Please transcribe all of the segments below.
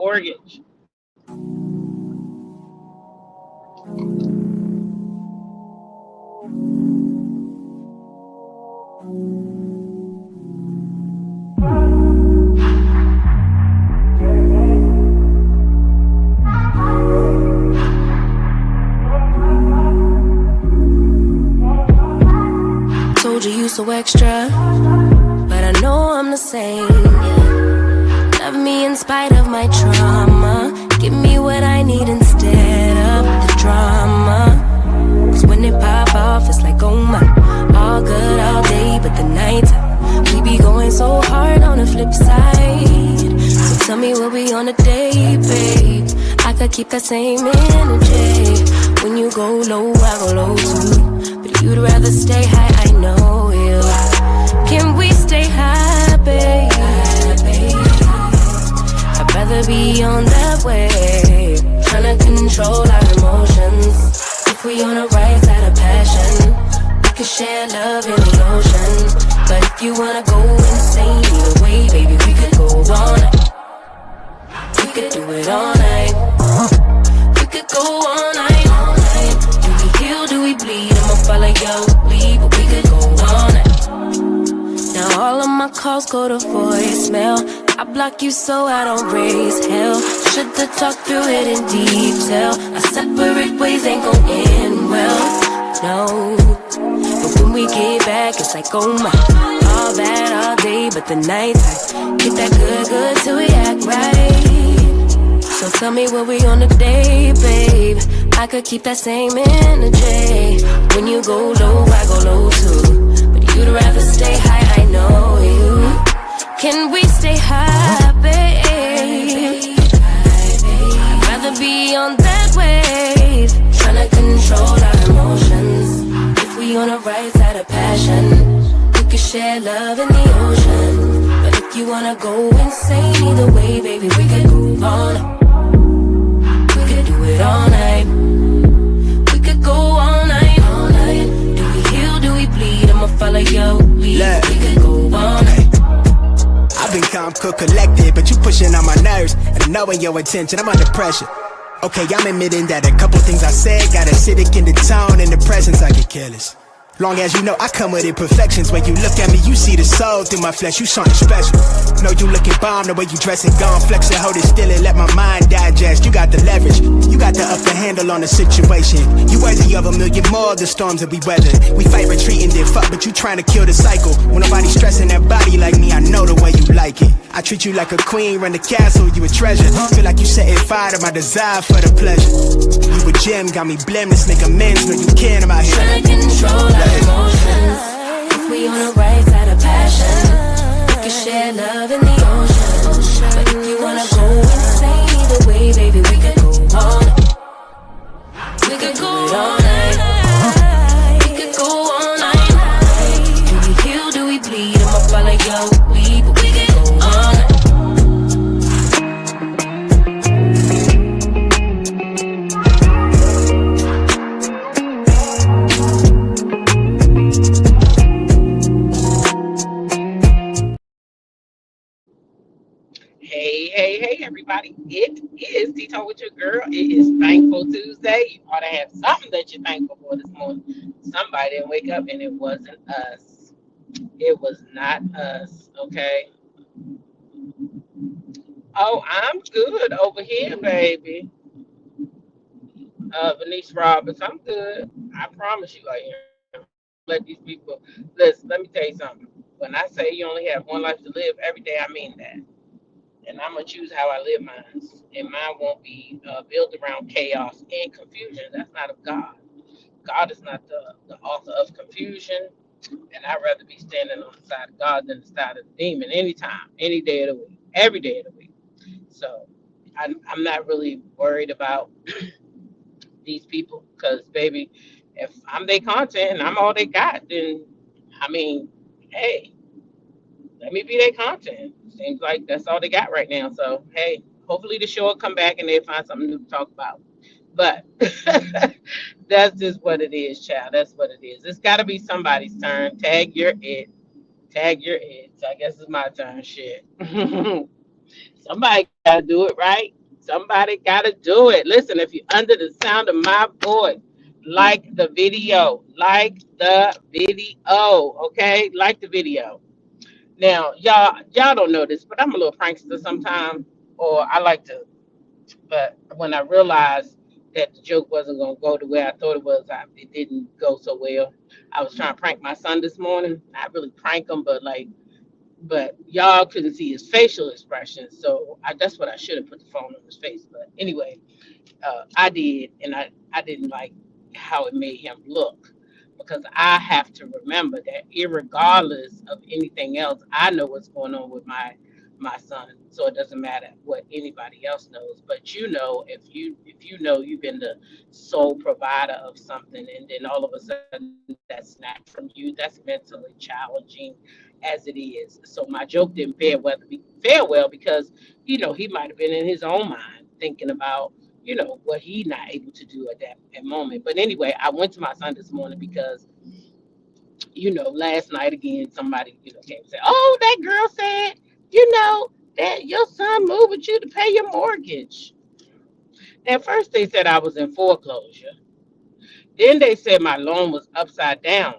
mortgage. Told you so extra, but I know I'm the same. Yeah. Love me in spite of my trauma. Give me what I need instead of the drama. Cause when it pop off, it's like, oh my. All good all day, but the night we be going so hard on the flip side. So tell me what we on a day, babe. I could keep that same energy. When you go low, I go low too. But you'd rather stay high, I know you. Can we stay high, babe? I'd rather be on that wave. Tryna control our emotions. If we on the right side of passion, we can share love in the ocean. But if you wanna go insane either way, baby, we could go all night. We could do it all night. We could go all night. Do we heal, do we bleed? I'ma follow your lead, but we could go all night. Now all of my calls go to voicemail. I block you so I don't raise hell. Should've talked through it in detail. Our separate ways ain't gon' end well, no. But when we get back, it's like, oh my. All that all day, but the night I get that good till we act right. So tell me what we on a day, babe. I could keep that same energy. When you go low, I go low too. But you'd rather stay high, I know you. Can we stay high, babe? I'd rather be on that wave. Tryna control our emotions. If we on the right side of passion, we could share love in the ocean. But if you wanna go insane either way, baby, we could go all night. We could do it all night. We could go all night, all night. Do we heal, do we bleed? I'ma follow your lead. We could go all night. I've been calm, cool, collected, but you pushing on my nerves. And knowing your intention, I'm under pressure. Okay, I'm admitting that a couple things I said got acidic in the tone. In the presence, I get careless. Long as you know I come with imperfections. When you look at me, you see the soul through my flesh. You something special. Know you looking bomb, the way you dressing, gone flex and hold it still and let my mind digest. You got the leverage, you got the upper handle on the situation. You worthy of a million more of the storms that we weather. We fight retreating, then fuck, but you trying to kill the cycle. When nobody's stressing that body like me, I know the way you like it. I treat you like a queen, run the castle, you a treasure. Feel like you setting fire to my desire for the pleasure. You a gem, got me blameless, make amends, know you can, I'm out here trying to control our emotions. If we on the right side of passion, we can share love in the ocean. But if you wanna go insane either way, baby, we could go all night. We could go all night. We could go all night. Do we heal, do we bleed? I'ma follow your lead, but we could go all night. Hey, everybody. It is Tea Talk with your girl. It is Thankful Tuesday. You ought to have something that you're thankful for this morning. Somebody didn't wake up and it wasn't us. It was not us, okay? Oh, I'm good over here, baby. Venice Roberts, I'm good. I promise you I am. Let these people, listen, let me tell you something. When I say you only have one life to live every day, I mean that. And I'm gonna choose how I live mine, and mine won't be built around chaos and confusion. That's not of God. God is not the author of confusion, and I'd rather be standing on the side of God than the side of the demon anytime, any day of the week, every day of the week. So I'm not really worried about these people because, baby, if I'm their content and I'm all they got, then I mean, hey, let me be their content. Seems like that's all they got right now. So hey, hopefully the show will come back and they'll find something new to talk about. But that's just what it is, child. That's what it is. It's got to be somebody's turn. Tag your it. Tag your it. So I guess it's my turn. Shit. Somebody Gotta do it right. Somebody gotta do it. Listen, if you're under the sound of my voice, like the video. Like the video. Okay? Like the video. Now, y'all don't know this, but I'm a little prankster sometimes. Or I like to, but when I realized that the joke wasn't gonna go the way I thought it was, it didn't go so well. I was trying to prank my son this morning. Not really prank him, but y'all couldn't see his facial expressions, so that's what I should have put the phone on his face. But anyway, I did, and I didn't like how it made him look because I have to remember that, irregardless of anything else, I know what's going on with my son, so it doesn't matter what anybody else knows. But if you know you've been the sole provider of something, and then all of a sudden that's snatched from you, that's mentally challenging as it is. So my joke didn't fare well because he might have been in his own mind thinking about what he not able to do at that moment. But anyway, I went to my son this morning because last night again somebody came and said, "Oh, that girl said that your son moved with you to pay your mortgage." At first they said I was in foreclosure. Then they said my loan was upside down.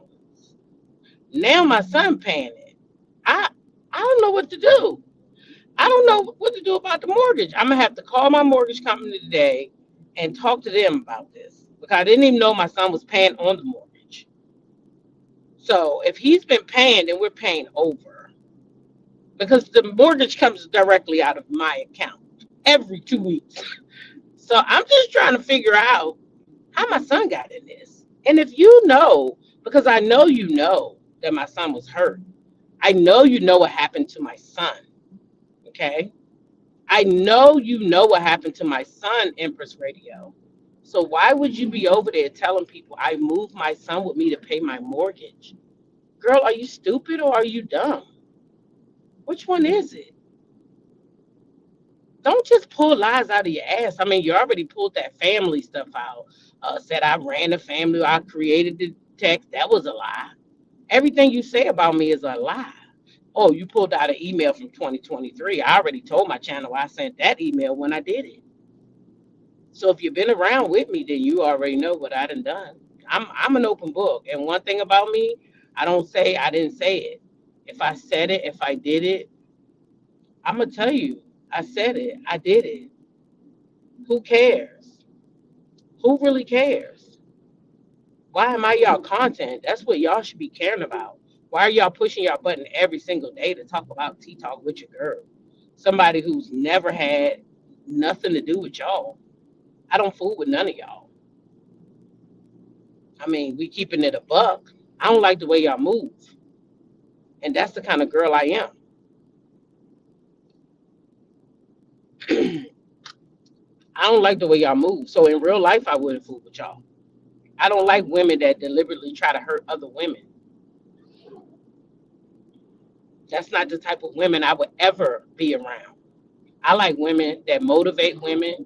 Now my son paying it. I I don't know what to do. I don't know what to do about the mortgage. I'm gonna have to call my mortgage company today and talk to them about this because I didn't even know my son was paying on the mortgage. So if he's been paying, then we're paying over because the mortgage comes directly out of my account every 2 weeks. So I'm just trying to figure out how my son got in this. And if you know, because I know that my son was hurt. I know what happened to my son. Okay. I know what happened to my son, Empress Radio. So why would you be over there telling people I moved my son with me to pay my mortgage? Girl, are you stupid or are you dumb? Which one is it? Don't just pull lies out of your ass. I mean, you already pulled that family stuff out. Said I ran a family, I created the text. That was a lie. Everything you say about me is a lie. Oh, you pulled out an email from 2023. I already told my channel I sent that email when I did it. So if you've been around with me, then you already know what I done. I'm an open book. And one thing about me, I don't say I didn't say it. If I said it, if I did it, I'm gonna tell you, I said it, I did it. Who cares? Who really cares? Why am I y'all content? That's what y'all should be caring about. Why are y'all pushing y'all button every single day to talk about Tea Talk with your girl? Somebody who's never had nothing to do with y'all. I don't fool with none of y'all. I mean, we keeping it a buck. I don't like the way y'all move. And that's the kind of girl I am. I don't like the way y'all move. So in real life, I wouldn't fool with y'all. I don't like women that deliberately try to hurt other women. That's not the type of women I would ever be around. I like women that motivate women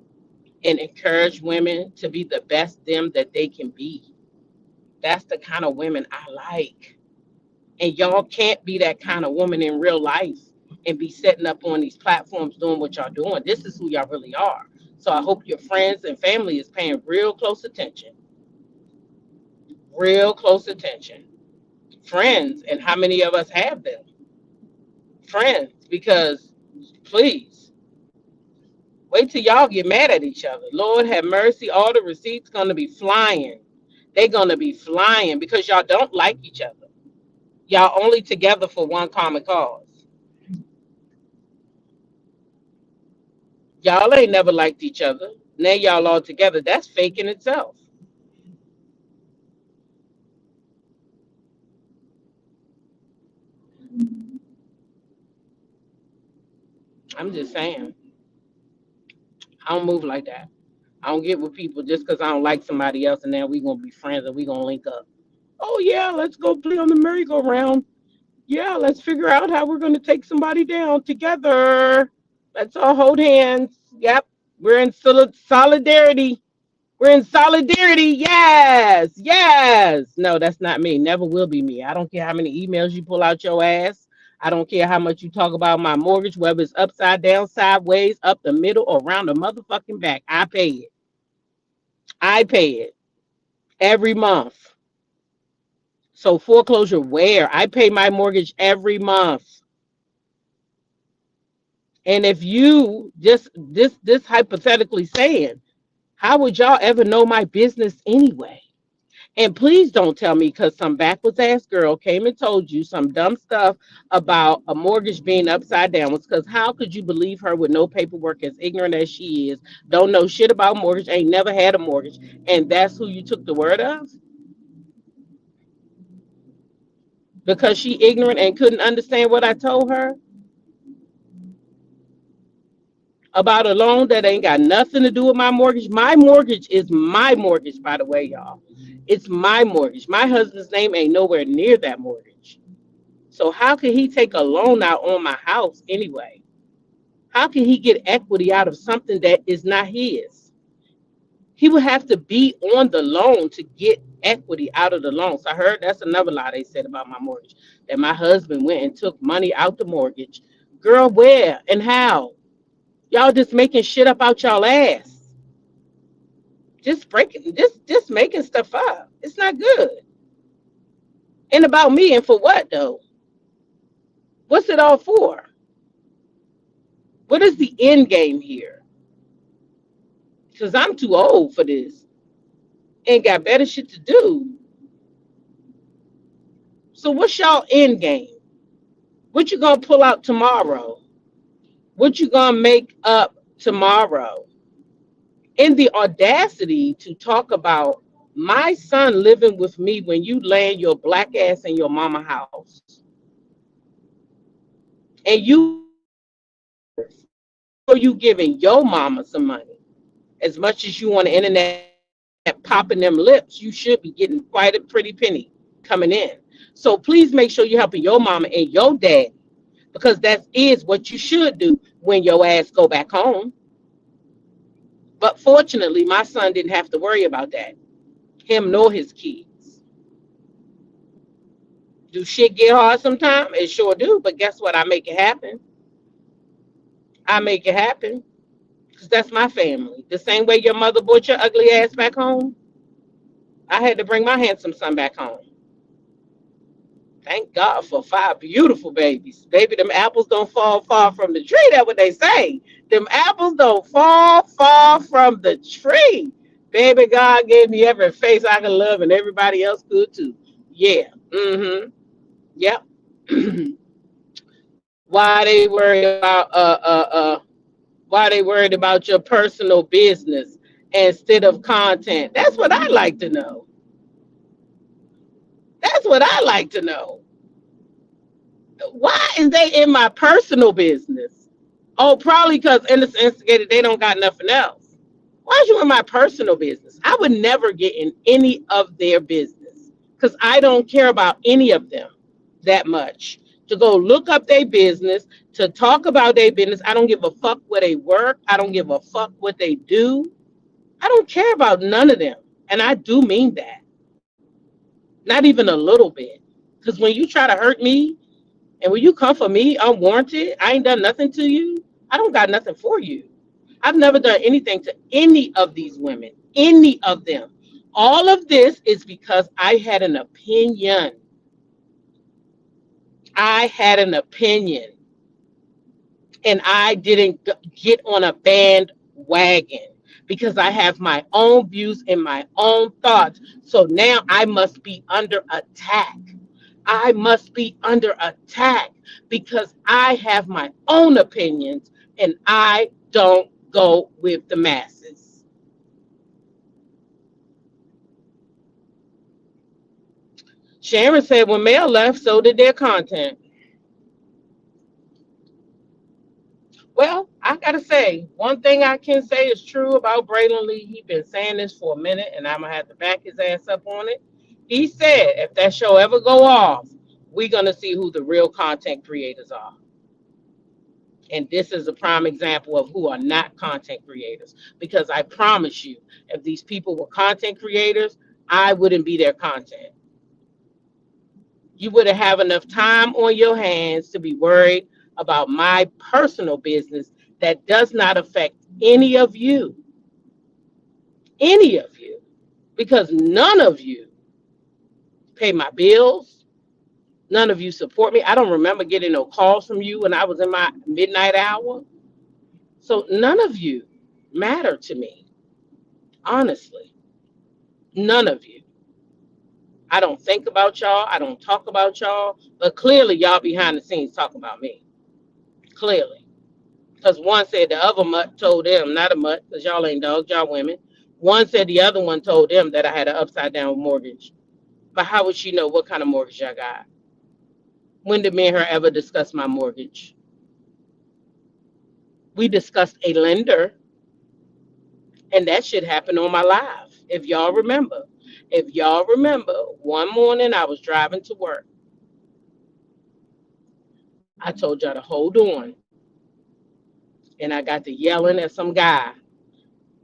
and encourage women to be the best them that they can be. That's the kind of women I like. And y'all can't be that kind of woman in real life and be setting up on these platforms doing what y'all doing. This is who y'all really are. So I hope your friends and family is paying real close attention. Real close attention. Friends, and how many of us have them? Friends, because please wait till y'all get mad at each other. Lord have mercy, all the receipts gonna be flying. They're gonna be flying because y'all don't like each other. Y'all only together for one common cause. Y'all ain't never liked each other. Now y'all all together. That's fake in itself. I'm just saying. I don't move like that. I don't get with people just because I don't like somebody else and then we gonna be friends and we gonna link up. Oh yeah, let's go play on the merry-go-round. Yeah, let's figure out how we're gonna take somebody down together. Let's all hold hands. Yep, we're in solidarity. We're in solidarity. Yes, yes. No, that's not me. Never will be me. I don't care how many emails you pull out your ass. I don't care how much you talk about my mortgage, whether it's upside down, sideways, up the middle, or around the motherfucking back. I pay it. I pay it every month. So foreclosure where? I pay my mortgage every month. And if you just this hypothetically saying, how would y'all ever know my business anyway? And please don't tell me because some backwards ass girl came and told you some dumb stuff about a mortgage being upside down. Because how could you believe her with no paperwork, as ignorant as she is, don't know shit about mortgage, ain't never had a mortgage, and that's who you took the word of? Because she ignorant and couldn't understand what I told her about a loan that ain't got nothing to do with my mortgage. My mortgage is my mortgage, by the way, y'all. It's my mortgage. My husband's name ain't nowhere near that mortgage. So how can he take a loan out on my house anyway? How can he get equity out of something that is not his? He would have to be on the loan to get equity out of the loan. So I heard that's another lie they said about my mortgage, that my husband went and took money out the mortgage. Girl, where and how? Y'all just making shit up out y'all ass. Just making stuff up. It's not good. And about me, and for what though? What's it all for? What is the end game here? Because I'm too old for this and got better shit to do. So what's y'all end game? What you gonna pull out tomorrow? What you gonna make up tomorrow? And the audacity to talk about my son living with me when you laying your black ass in your mama house. And you giving your mama some money. As much as you on the internet popping them lips, you should be getting quite a pretty penny coming in. So please make sure you're helping your mama and your dad, because that is what you should do when your ass go back home. But fortunately, my son didn't have to worry about that. Him nor his kids. Do shit get hard sometimes? It sure do. But guess what? I make it happen. I make it happen. Because that's my family. The same way your mother brought your ugly ass back home, I had to bring my handsome son back home. Thank God for 5 beautiful babies. Baby, them apples don't fall far from the tree. That's what they say. Them apples don't fall far from the tree. Baby, God gave me every face I could love, and everybody else could too. Yeah. Mm-hmm. Yep. Why they worried about why they worried about your personal business instead of content? That's what I like to know. That's what I like to know. Why is they in my personal business? Oh, probably because innocent instigated, they don't got nothing else. Why are you in my personal business? I would never get in any of their business because I don't care about any of them that much. To go look up their business, to talk about their business. I don't give a fuck where they work. I don't give a fuck what they do. I don't care about none of them. And I do mean that. Not even a little bit. Because when you try to hurt me, and when you come for me unwarranted, I ain't done nothing to you. I don't got nothing for you. I've never done anything to any of these women, any of them. All of this is because I had an opinion. I had an opinion. And I didn't get on a bandwagon because I have my own views and my own thoughts. So now I must be under attack. I must be under attack because I have my own opinions and I don't go with the masses. Sharon said when Mel left, so did their content. Well, I gotta say, one thing I can say is true about Braylon Lee. He's been saying this for a minute, and I'm gonna have to back his ass up on it. He said if that show ever go off, we're gonna see who the real content creators are. And this is a prime example of who are not content creators. Because I promise you, if these people were content creators, I wouldn't be their content. You wouldn't have enough time on your hands to be worried about my personal business that does not affect any of you, any of you, because none of you pay my bills. None of you support me. I don't remember getting no calls from you when I was in my midnight hour. So none of you matter to me, honestly. None of you. I don't think about y'all. I don't talk about y'all. But clearly, y'all behind the scenes talk about me. Clearly. Because one said the other mutt told them, not a mutt, because y'all ain't dogs, y'all women. One said the other one told them that I had an upside down mortgage. But how would she know what kind of mortgage I got? When did me and her ever discuss my mortgage? We discussed a lender, and that shit happened on my live. If y'all remember. If y'all remember, one morning I was driving to work. I told y'all to hold on. And I got to yelling at some guy.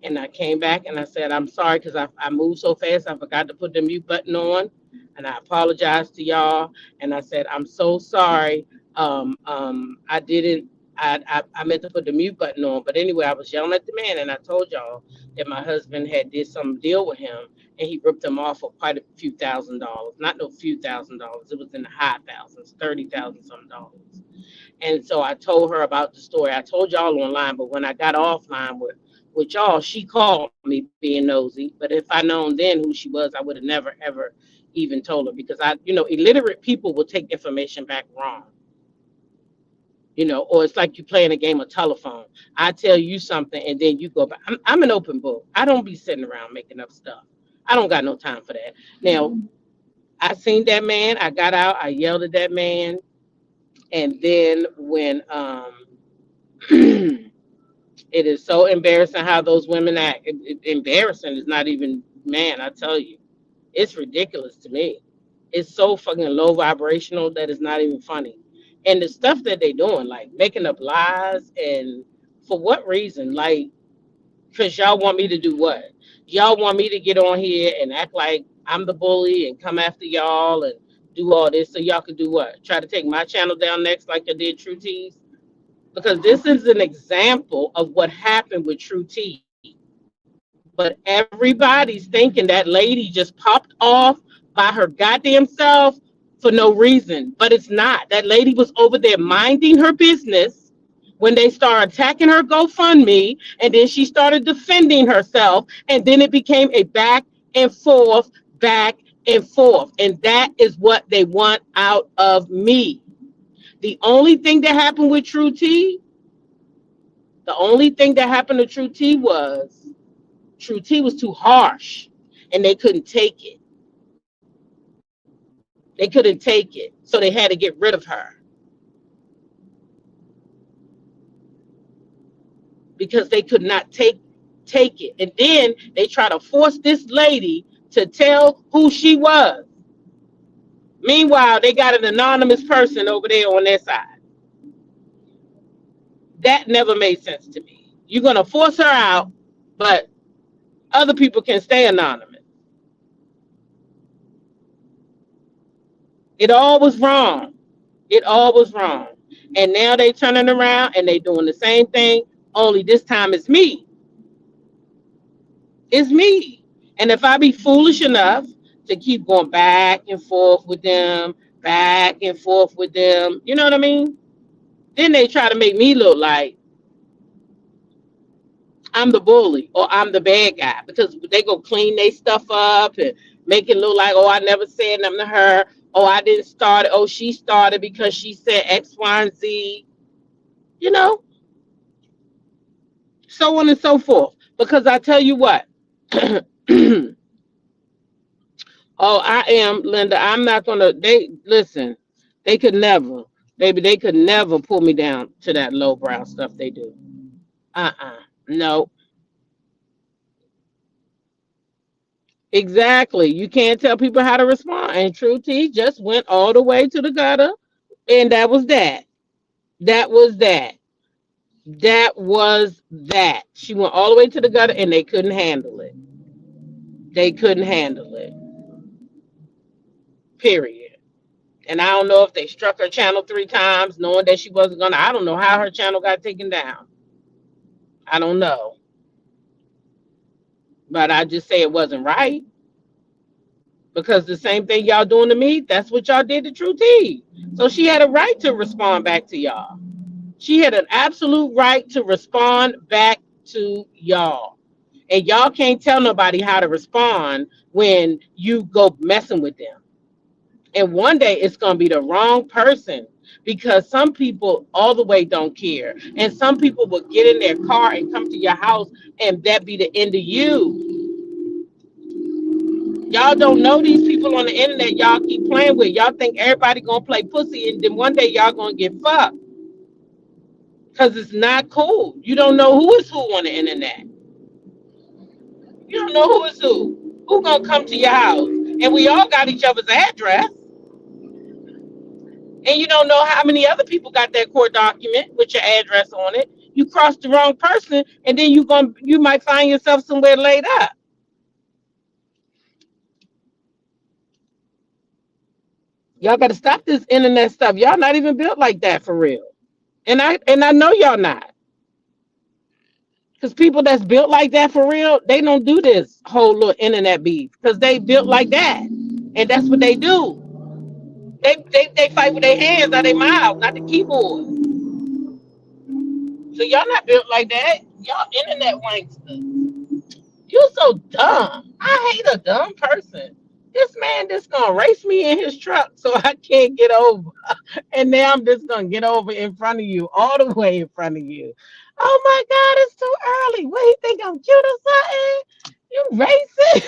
And I came back and I said, I'm sorry because I moved so fast. I forgot to put the mute button on. And I apologized to y'all. And I said, I'm so sorry. I didn't, I meant to put the mute button on. But anyway, I was yelling at the man and I told y'all that my husband had did some deal with him and he ripped him off for quite a few $1,000s. Not no few $1,000s. It was in the high thousands, 30,000 some dollars. And so I told her about the story. I told y'all online, but when I got offline with y'all, she called me being nosy. But if I known then who she was, I would have never ever even told her because illiterate people will take information back wrong. Or it's like you playing a game of telephone. I tell you something and then you go back. I'm an open book. I don't be sitting around making up stuff. I don't got no time for that. Now, I seen that man. I got out. I yelled at that man. And then when it is so embarrassing how those women act. Embarrassing is not even, man, I tell you, it's ridiculous to me. It's so fucking low vibrational that it's not even funny. And the stuff that they doing, like making up lies, and for what reason? Like, because y'all want me to do what? Y'all want me to get on here and act like I'm the bully and come after y'all and do all this so y'all could do what? Try to take my channel down next like I did True Teas? Because this is an example of what happened with True T. But everybody's thinking that lady just popped off by her goddamn self for no reason. But it's not. That lady was over there minding her business when they started attacking her GoFundMe, and then she started defending herself, and then it became a back and forth, back and forth. And that is what they want out of me. The only thing that happened with True T, the only thing that happened to True T was too harsh and they couldn't take it. They couldn't take it. So they had to get rid of her because they could not take it. And then they try to force this lady to tell who she was. Meanwhile, they got an anonymous person over there on their side. That never made sense to me. You're going to force her out, but other people can stay anonymous. It all was wrong. It all was wrong. And now they turning around and they doing the same thing, only this time it's me. It's me. And if I be foolish enough to keep going back and forth with them, you know what I mean? Then they try to make me look like I'm the bully or I'm the bad guy because they go clean their stuff up and make it look like, oh, I never said nothing to her. Oh, I didn't start it. Oh, she started because she said X, Y, and Z. You know, so on and so forth. Because I tell you what, oh, I am, Linda. I'm not gonna. Listen. They could never, baby. They could never pull me down to that lowbrow stuff they do. No. Exactly. You can't tell people how to respond. And True T just went all the way to the gutter, and that was that. That was that. That was that. She went all the way to the gutter, and they couldn't handle it. They couldn't handle it. Period. And I don't know if they struck her channel 3 times, knowing that she wasn't gonna. I don't know how her channel got taken down. I don't know, but I just say it wasn't right because the same thing y'all doing to me, that's what y'all did to True T. So she had a right to respond back to y'all. She had an absolute right to respond back to y'all. And y'all can't tell nobody how to respond when you go messing with them. And one day it's going to be the wrong person because some people all the way don't care. And some people will get in their car and come to your house and that be the end of you. Y'all don't know these people on the internet y'all keep playing with. Y'all think everybody going to play pussy and then one day y'all going to get fucked. Because it's not cool. You don't know who is who on the internet. You don't know who is who. Who gonna come to your house? And we all got each other's address. And you don't know how many other people got that court document with your address on it. You crossed the wrong person, and then you might find yourself somewhere laid up. Y'all gotta stop this internet stuff. Y'all not even built like that for real. And I know y'all not. Because people that's built like that for real, they don't do this whole little internet beef. Because they built like that. And that's what they do. They fight with their hands, not their mouth, not the keyboard. So y'all not built like that. Y'all internet wanksters. You so dumb. I hate a dumb person. This man just gonna race me in his truck so I can't get over. And now I'm just gonna get over in front of you, all the way in front of you. Oh my God, it's too early. What, you think I'm cute or something? You racing?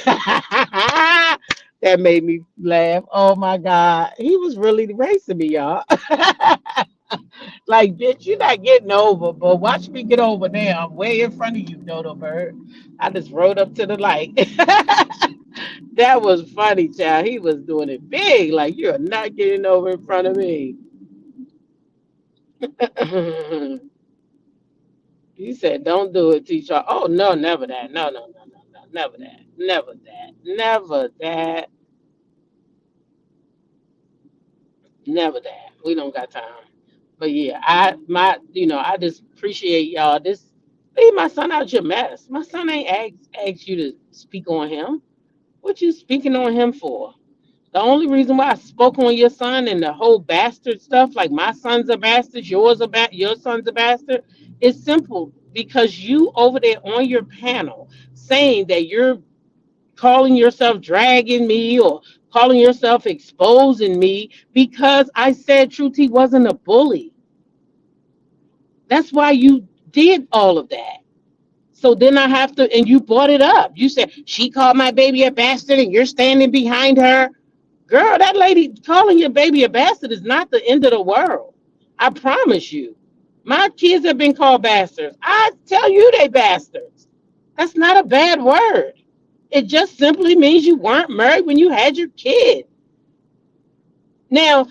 That made me laugh. Oh my God. He was really racing me, y'all. Like, bitch, you're not getting over, but watch me get over there. I'm way in front of you, Dodo Bird. I just rode up to the light. That was funny, child. He was doing it big. Like, you're not getting over in front of me. He said, don't do it, teacher. Oh, no, never that. No, no, no, no, no. Never that. Never that. Never that. Never that. We don't got time. But yeah, I just appreciate y'all. This leave my son out your mess. My son ain't asked you to speak on him. What you speaking on him for? The only reason why I spoke on your son and the whole bastard stuff, like my son's a bastard, your son's a bastard, is simple because you over there on your panel saying that you're calling yourself dragging me or calling yourself exposing me because I said Truth T wasn't a bully. That's why you did all of that. So then I have to, and you brought it up. You said she called my baby a bastard and you're standing behind her. Girl, that lady calling your baby a bastard is not the end of the world. I promise you. My kids have been called bastards. I tell you they bastards. That's not a bad word. It just simply means you weren't married when you had your kid. Now,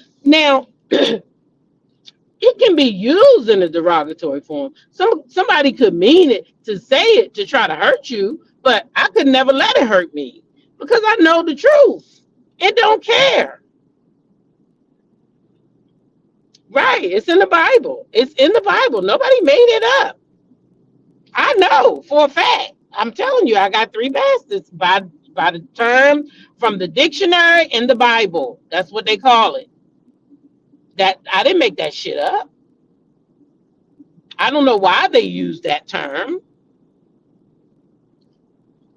it can be used in a derogatory form. Somebody could mean it to say it to try to hurt you, but I could never let it hurt me because I know the truth and don't care. Right? It's in the Bible. It's in the Bible. Nobody made it up. I know for a fact. I'm telling you, I got 3 bastards by the term from the dictionary in the Bible. That's what they call it. That I didn't make that shit up. I don't know why they use that term.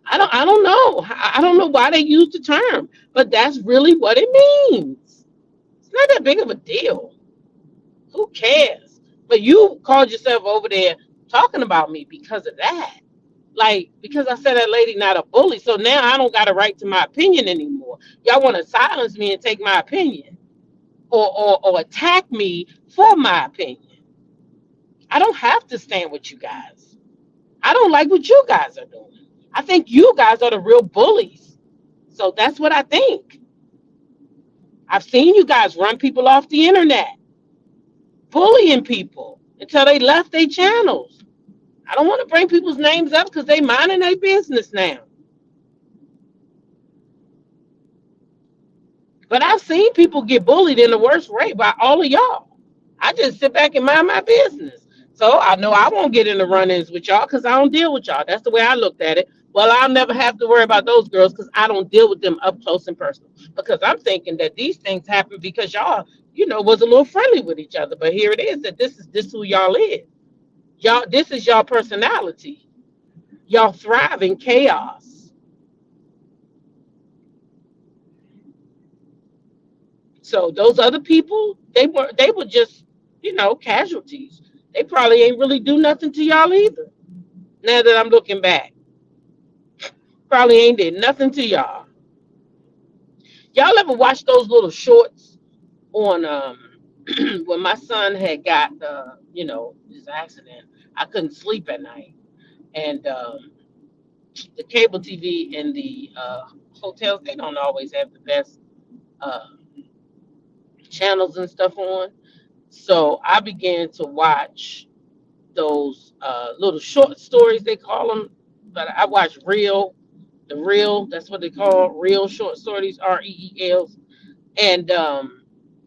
I don't know. I don't know why they use the term, but that's really what it means. It's not that big of a deal. Who cares? But you called yourself over there talking about me because of that. Like, because I said that lady not a bully. So now I don't got a right to my opinion anymore. Y'all want to silence me and take my opinion or attack me for my opinion. I don't have to stand with you guys. I don't like what you guys are doing. I think you guys are the real bullies. So that's what I think. I've seen you guys run people off the internet, bullying people until they left their channels. I don't want to bring people's names up because they minding their business now. But I've seen people get bullied in the worst way by all of y'all. I just sit back and mind my business. So I know I won't get in the run-ins with y'all because I don't deal with y'all. That's the way I looked at it. Well, I'll never have to worry about those girls because I don't deal with them up close and personal. Because I'm thinking that these things happen because y'all, was a little friendly with each other. But here it is that this who y'all is. Y'all, this is y'all personality. Y'all thrive in chaos. So those other people, they were just, casualties. They probably ain't really do nothing to y'all either. Now that I'm looking back, probably ain't did nothing to y'all. Y'all ever watch those little shorts on when my son had got his accident? I couldn't sleep at night, and the cable TV and the hotels, they don't always have the best uh, channels and stuff on. So I began to watch those little short stories, they call them, but I watch real, that's what they call real short stories, REELs. And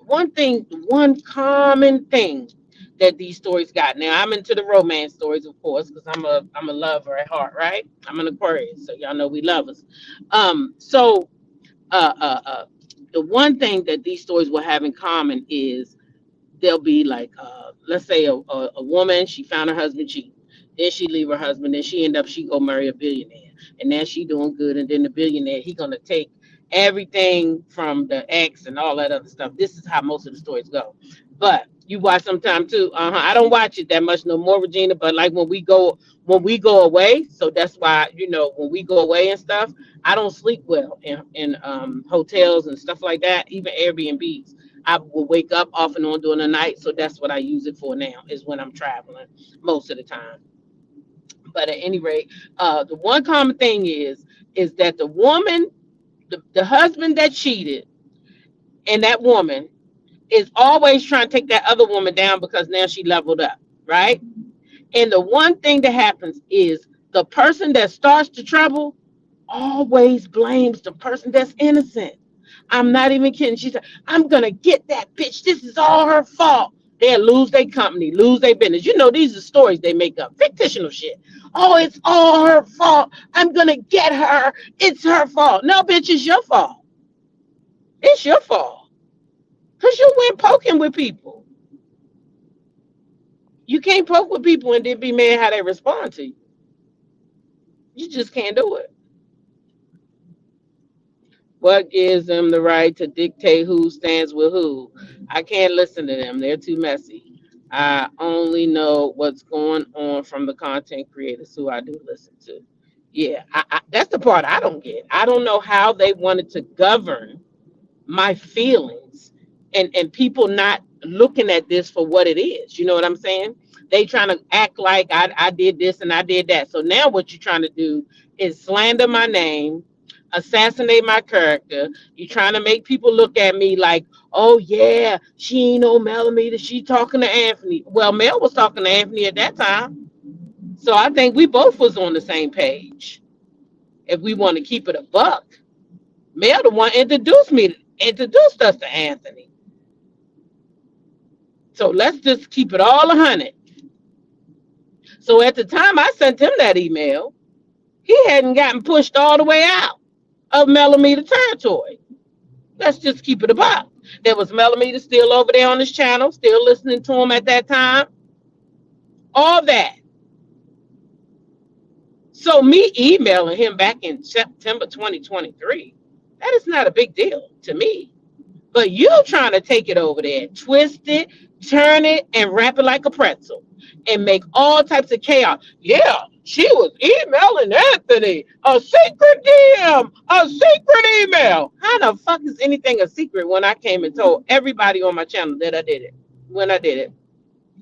one common thing that these stories got. Now I'm into the romance stories, of course, because I'm a lover at heart, right? I'm an Aquarius, so y'all know we lovers. So the one thing that these stories will have in common is they'll be like, let's say a woman, she found her husband cheating, then she leave her husband, then she go marry a billionaire, and now she doing good, and then the billionaire, he gonna take everything from the ex and all that other stuff. This is how most of the stories go. But you watch sometime too. I don't watch it that much no more, Regina, but like when we go away, so that's why, when we go away and stuff, I don't sleep well in hotels and stuff like that, even Airbnbs. I will wake up off and on during the night, so that's what I use it for now. Is when I'm traveling most of the time. But at any rate, the one common thing is that the woman, the husband that cheated, and that woman is always trying to take that other woman down because now she leveled up, right? And the one thing that happens is the person that starts the trouble always blames the person that's innocent. I'm not even kidding. She said, I'm going to get that bitch. This is all her fault. They'll lose their company, lose their business. These are stories they make up, fictional shit. Oh, it's all her fault. I'm going to get her. It's her fault. No, bitch, it's your fault. It's your fault. Because you went poking with people. You can't poke with people and then be mad how they respond to you. You just can't do it. What gives them the right to dictate who stands with who? I can't listen to them. They're too messy. I only know what's going on from the content creators who I do listen to. Yeah, that's the part I don't get. I don't know how they wanted to govern my feelings and people not looking at this for what it is. You know what I'm saying? They trying to act like I did this and I did that. So now what you're trying to do is slander my name, assassinate my character. You're trying to make people look at me like, oh yeah, she ain't no millimeter. She talking to Anthony. Well, Mel was talking to Anthony at that time. So I think we both was on the same page. If we want to keep it a buck. Mel the one introduced us to Anthony. So let's just keep it all 100. So at the time I sent him that email, he hadn't gotten pushed all the way out of millimeter territory. Let's just keep it about. There was millimeter still over there on his channel, still listening to him at that time. All that. So me emailing him back in September 2023, that is not a big deal to me. But you trying to take it over there, twist it, turn it, and wrap it like a pretzel, and make all types of chaos. Yeah, she was emailing Anthony a secret DM, a secret email. How the fuck is anything a secret when I came and told everybody on my channel that I did it? When I did it,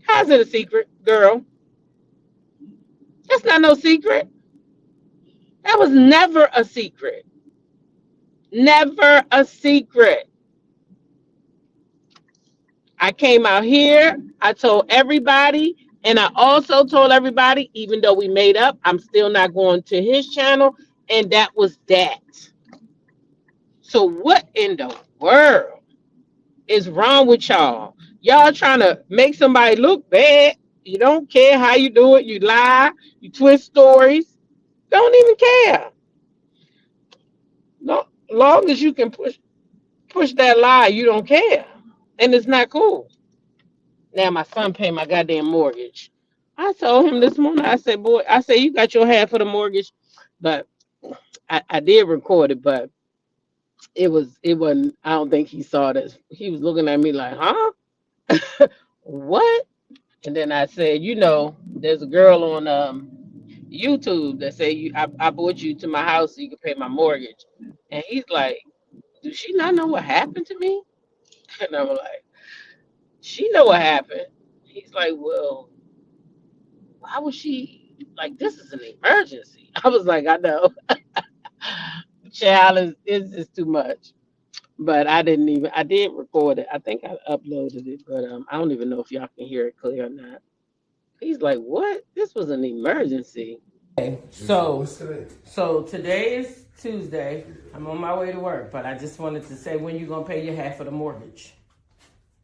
how's it a secret, girl? That's not no secret. That was never a secret. Never a secret. I came out here, I told everybody, and I also told everybody, even though we made up, I'm still not going to his channel, and that was that. So what in the world is wrong with y'all? Y'all trying to make somebody look bad. You don't care how you do it. You lie. You twist stories. Don't even care. No, long as you can push that lie, you don't care, and it's not cool. Now my son paid my goddamn mortgage. I told him this morning. I said, "Boy, I said you got your half of the mortgage," but I did record it, but it wasn't. I don't think he saw this. He was looking at me like, "Huh? What?" And then I said, there's a girl on YouTube that say I brought you to my house so you can pay my mortgage. And he's like, does she not know what happened to me? And I'm like, she know what happened. He's like, well, why was she like this is an emergency? I was like, I know. Child is too much. But I did record it. I think I uploaded it, but I don't even know if y'all can hear it clear or not. He's like, what? This was an emergency. Okay, so today is Tuesday. I'm on my way to work, but I just wanted to say when you gonna pay your half of the mortgage.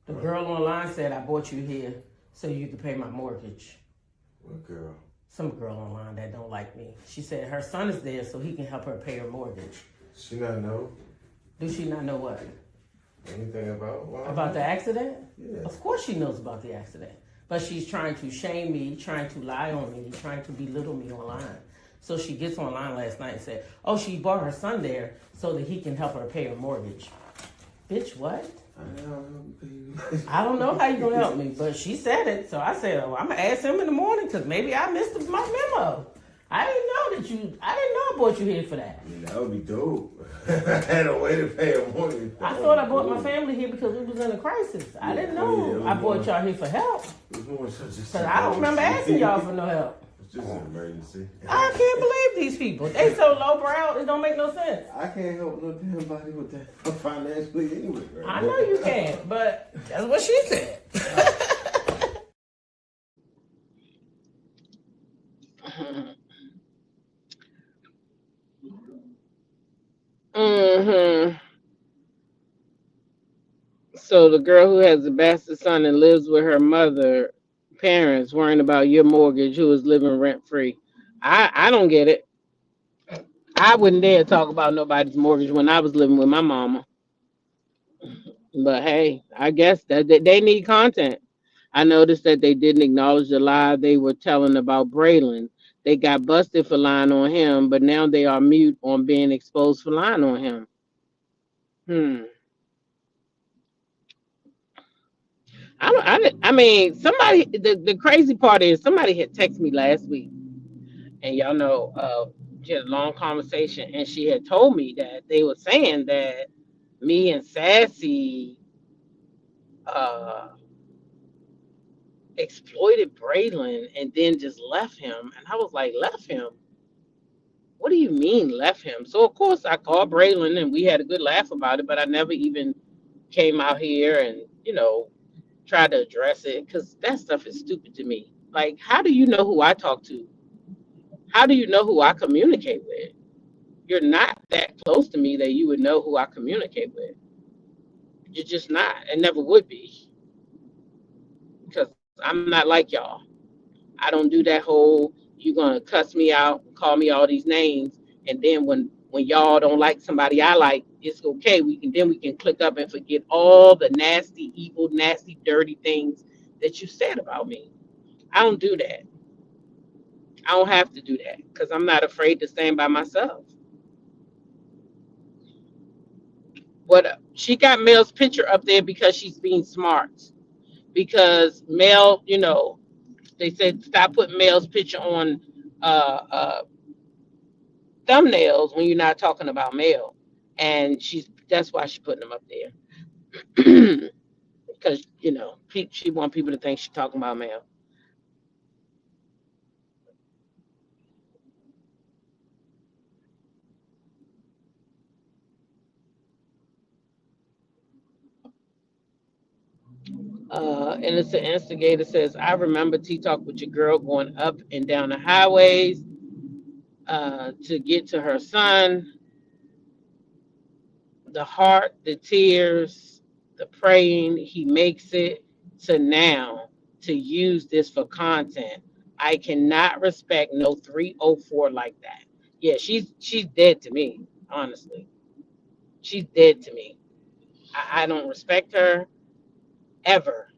The girl online said I brought you here so you could pay my mortgage. What girl? Some girl online that don't like me. She said her son is there so he can help her pay her mortgage. She not know Do she not know what? anything about About the accident? Yeah. Of course she knows about the accident. But she's trying to shame me, trying to lie on me, trying to belittle me online. So she gets online last night and said, oh, she brought her son there so that he can help her pay her mortgage. Bitch, what? I don't know how you gonna help me, but she said it. So I said, oh, I'm gonna ask him in the morning because maybe I missed my memo. I didn't know I brought you here for that. Yeah, that would be dope. I had a way to pay a mortgage. I thought I brought my family here because we was in a crisis. I didn't know I brought y'all here for help. Because I don't remember asking y'all for no help. It's just an emergency. I can't believe these people. They so lowbrow, it don't make no sense. I can't help no damn body with that financially anyway. Right? I know you can't, but that's what she said. hmm So the girl who has a bastard son and lives with her mother, parents, worrying about your mortgage, who is living rent free. I don't get it. I wouldn't dare talk about nobody's mortgage when I was living with my mama. But hey, I guess that they need content. I noticed that they didn't acknowledge the lie they were telling about Braylon. They got busted for lying on him, but now they are mute on being exposed for lying on him. Hmm. I mean, somebody. The crazy part is somebody had texted me last week, and y'all know, she had a long conversation, and she had told me that they were saying that me and Sassy uh exploited Braylon and then just left him. And I was like, left him? What do you mean left him? So of course I called Braylon and we had a good laugh about it, but I never even came out here and, tried to address it because that stuff is stupid to me. Like, how do you know who I talk to? How do you know who I communicate with? You're not that close to me that you would know who I communicate with. You're just not and never would be because I'm not like y'all. I don't do that whole you gonna cuss me out, call me all these names, and then when y'all don't like somebody I like, it's okay. We can click up and forget all the nasty, evil, nasty, dirty things that you said about me. I don't do that. I don't have to do that because I'm not afraid to stand by myself. But she got Mel's picture up there because she's being smart. Because Mel, they said stop putting Mel's picture on thumbnails when you're not talking about Mel, and that's why she's putting them up there because she want people to think she's talking about Mel. Innocent Instigator says, I remember T Talk with your girl going up and down the highways to get to her son. The heart, the tears, the praying, he makes it to now to use this for content. I cannot respect no 304 like that. Yeah, she's dead to me, honestly. She's dead to me. I don't respect her ever.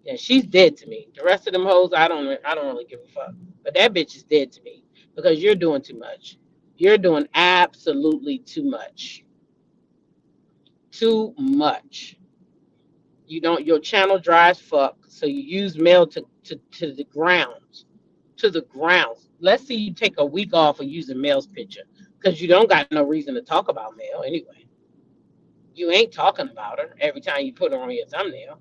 Yeah, she's dead to me. The rest of them hoes, I don't really give a fuck. But that bitch is dead to me because you're doing too much. You're doing absolutely too much. Too much. You don't your channel dry as fuck, so you use mail to the grounds. To the grounds. Let's see you take a week off of using mail's picture. Because you don't got no reason to talk about mail anyway. You ain't talking about her every time you put her on your thumbnail.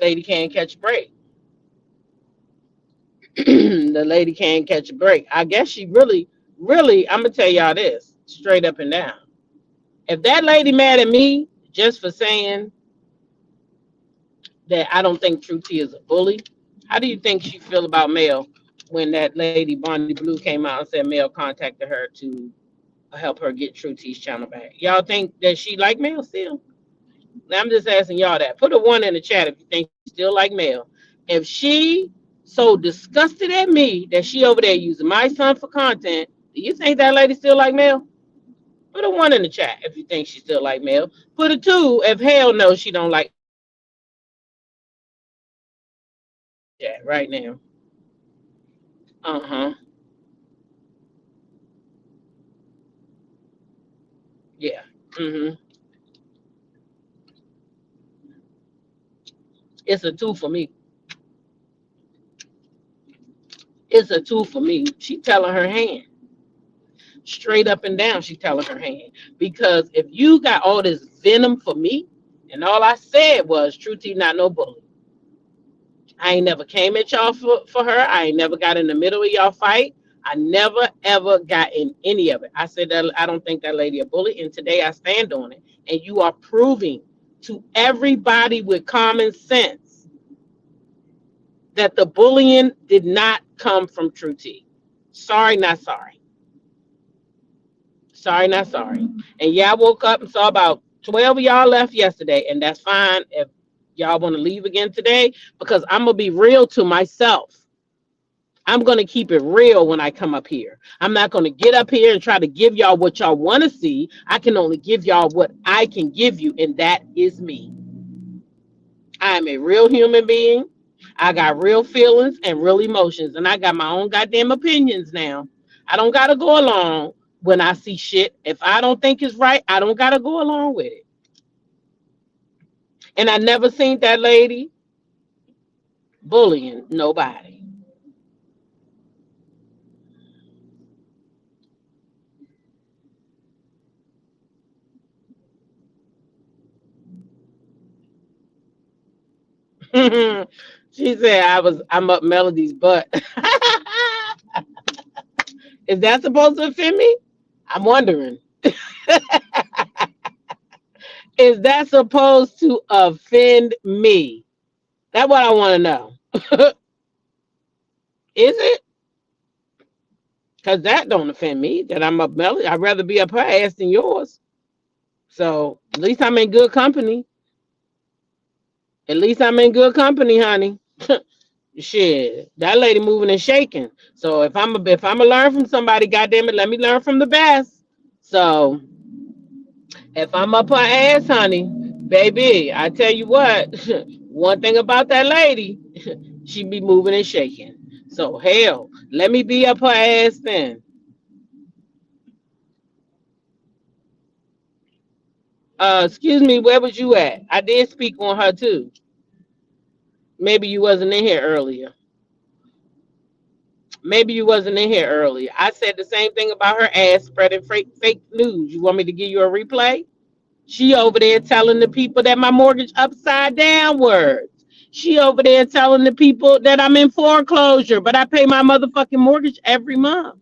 Lady can't catch a break. The lady can't catch a break. I guess she really, I'm gonna tell y'all this straight up and down. If that lady mad at me just for saying that I don't think True T is a bully, how do you think she feel about Mel when that lady Bonnie Blue came out and said Mel contacted her to help her get True T's channel back? Y'all think that she like Mel still? Now I'm just asking y'all that. Put a one in the chat if you think she still like Mel. If she so disgusted at me that she over there using my son for content, do you think that lady still like Mel? Put a one in the chat if you think she still like Mel. Put a two if hell no she don't like that right now. Uh-huh. Yeah. Mm-hmm. It's a two for me. It's a two for me. She telling her hand. Straight up and down, she telling her hand. Because if you got all this venom for me, and all I said was True T not no bully. I ain't never came at y'all for her. I ain't never got in the middle of y'all fight. I never ever got in any of it. I said that I don't think that lady a bully, and today I stand on it. And you are proving to everybody with common sense that the bullying did not come from True T. Sorry, not sorry. Sorry, not sorry. And yeah, I woke up and saw about 12 of y'all left yesterday, and that's fine if y'all want to leave again today, because I'm going to be real to myself. I'm going to keep it real when I come up here. I'm not going to get up here and try to give y'all what y'all want to see. I can only give y'all what I can give you, and that is me. I am a real human being. I got real feelings and real emotions, and I got my own goddamn opinions now. I don't got to go along when I see shit. If I don't think it's right, I don't got to go along with it. And I never seen that lady bullying nobody. She said I'm up Melody's butt. Is that supposed to offend me? I'm wondering. Is that supposed to offend me? That's what I want to know. Is it? Because that don't offend me that I'm up Melody. I'd rather be up her ass than yours. So at least I'm in good company. At least I'm in good company, honey. Shit, that lady moving and shaking. So if I'm a learn from somebody, goddamn it, let me learn from the best. So if I'm up her ass, honey, baby, I tell you what, one thing about that lady, she be moving and shaking. So hell, let me be up her ass then. Excuse me, where was you at? I did speak on her too. Maybe you wasn't in here earlier. Maybe you wasn't in here earlier. I said the same thing about her ass spreading fake news. You want me to give you a replay? She over there telling the people that my mortgage upside downwards. She over there telling the people that I'm in foreclosure, but I pay my motherfucking mortgage every month.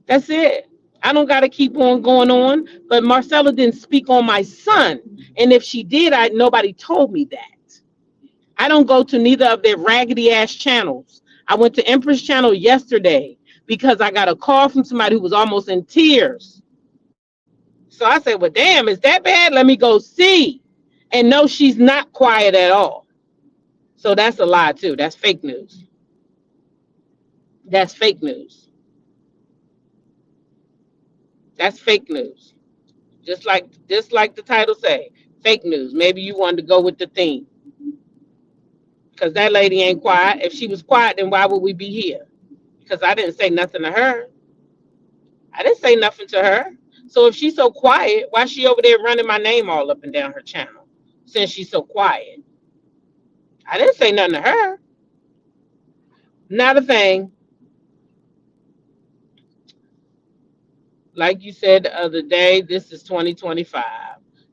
That's it. I don't got to keep on going on. But Marcella didn't speak on my son. And if she did, nobody told me that. I don't go to neither of their raggedy ass channels. I went to Empress Channel yesterday because I got a call from somebody who was almost in tears. So I said, well, damn, is that bad? Let me go see. And no, she's not quiet at all. So that's a lie too. That's fake news. That's fake news. That's fake news. Just like the title say, fake news. Maybe you wanted to go with the theme. Because that lady ain't quiet. If she was quiet, then why would we be here? Because I didn't say nothing to her. I didn't say nothing to her. So if she's so quiet, why is she over there running my name all up and down her channel? Since she's so quiet. I didn't say nothing to her. Not a thing. Like you said the other day, this is 2025.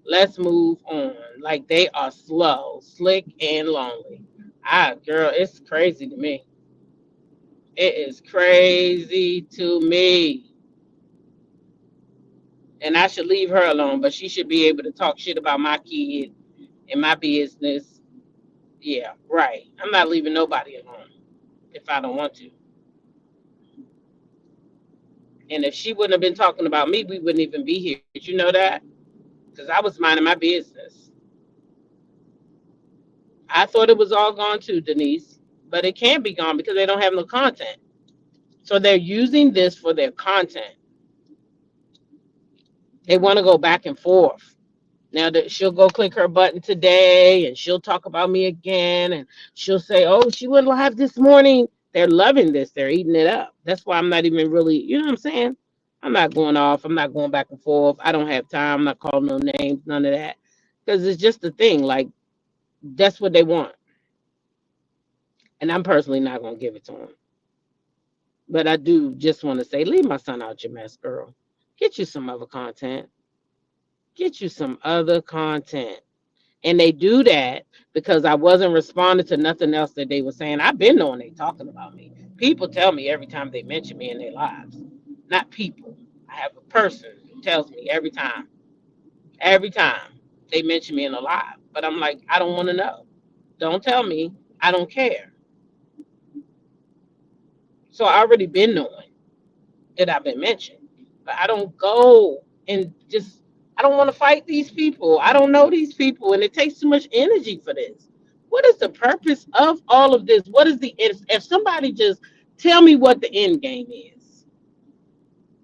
Let's move on. Like they are slow, slick, and lonely. Girl, it's crazy to me. It is crazy to me. And I should leave her alone, but she should be able to talk shit about my kid and my business. Yeah, right. I'm not leaving nobody alone if I don't want to. And if she wouldn't have been talking about me, we wouldn't even be here. Did you know that? Because I was minding my business. I thought it was all gone too, Denise, but it can't be gone because they don't have no content. So they're using this for their content. They want to go back and forth. Now that she'll go click her button today and she'll talk about me again and she'll say, oh, she went live this morning. They're loving this. They're eating it up. That's why I'm not even really, you know what I'm saying? I'm not going off. I'm not going back and forth. I don't have time. I'm not calling no names, none of that. Because it's just the thing. Like, that's what they want. And I'm personally not going to give it to them. But I do just want to say, leave my son out your mess, girl. Get you some other content. Get you some other content. And they do that because I wasn't responding to nothing else that they were saying. I've been knowing they talking about me. People tell me every time they mention me in their lives. Not people. I have a person who tells me every time they mention me in a live. But I'm like, I don't want to know. Don't tell me. I don't care. So I already been knowing that I've been mentioned. But I don't go and just, I don't want to fight these people. I don't know these people. And it takes too much energy for this. What is the purpose of all of this? What is if somebody just tell me what the end game is?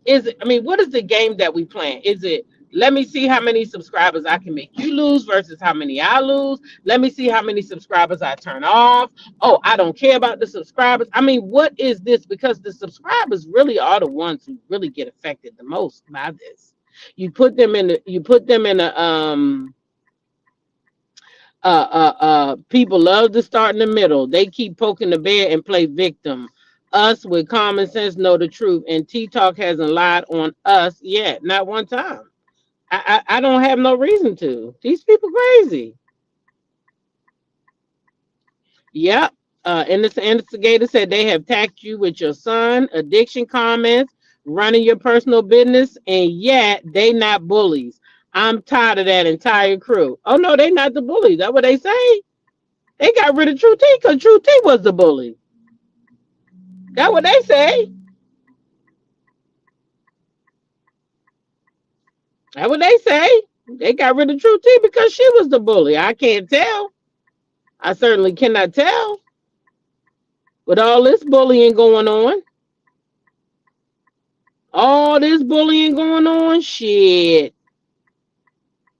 Is it, I mean, what is the game that we playing? Is it, let me see how many subscribers I can make you lose versus how many I lose? Let me see how many subscribers I turn off. Oh, I don't care about the subscribers. I mean, what is this? Because the subscribers really are the ones who really get affected the most by this. You put them in people love to start in the middle. They keep poking the bear and play victim. Us with common sense know the truth, and T Talk hasn't lied on us yet, not one time. I don't have no reason to. These people crazy. Yep. And this instigator said they have tagged you with your son, addiction comments, running your personal business, and yet they not bullies. I'm tired of that entire crew. Oh no, they not the bullies. That's what they say. They got rid of True T because True T was the bully. That's what they say. That's what they say. They got rid of True T because she was the bully. I can't tell. I certainly cannot tell. With all this bullying going on. All this bullying going on, shit.